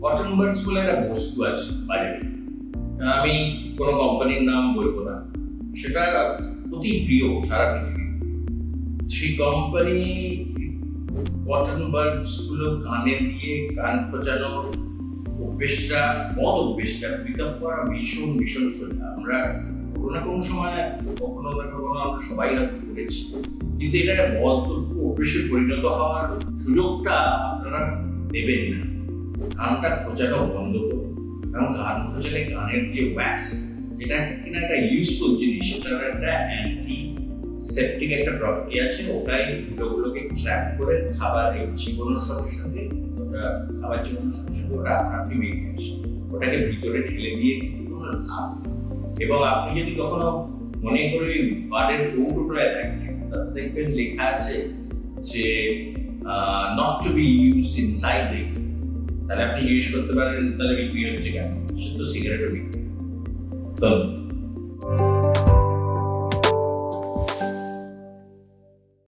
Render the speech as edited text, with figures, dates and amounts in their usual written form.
Cotton Buds বলে একটা বস্তু আছে বাজারে, আমি কোনো কোম্পানির নাম বলবো না, সেটা অতি প্রিয় সারা পৃথিবী। সেই কোম্পানি কটন বাডস গুলো কানে দিয়ে গান খোঁচানোর অভ্যেসটা, বদ অভ্যেসটা পিক আপ করা ভীষণ ভীষণ সোজা। আমরা কোনো না কোনো সময় কখনো না কখনো আমরা সবাই হয়তো করেছি, কিন্তু এটা বদ অভ্যেসে পরিণত হওয়ার সুযোগটা আপনারা দেবেন না। গানটা খোঁজাটা বন্ধ করুন, কারণ গান খোঁজালে গানের যে ওয়্যাক্স, যেটা কিনা একটা ইউজফুল জিনিস, সেটার একটা অ্যান্টি সেপটিক একটা প্রপার্টি আছে, ওটাই ধুলোগুলোকে ট্র্যাপ করে খাবার জীবনের সঙ্গে সঙ্গে খাবার জীবনের সঙ্গে সঙ্গে ওটা আপনি বেরিয়ে আসে, ওটাকে ভিতরে ঠেলে দিয়ে কিন্তু কোনো লাভ। এবং আপনি যদি কখনো মনে করে বারের কৌটোটায় দেখেন, তাতে দেখবেন লেখা আছে যে not to be used inside the, তাহলে আপনি ইউজ করতে পারেন। তাহলে বিক্রি হচ্ছে কেন? সে তো সিগারেটও বিক্রি। ধন্যবাদ।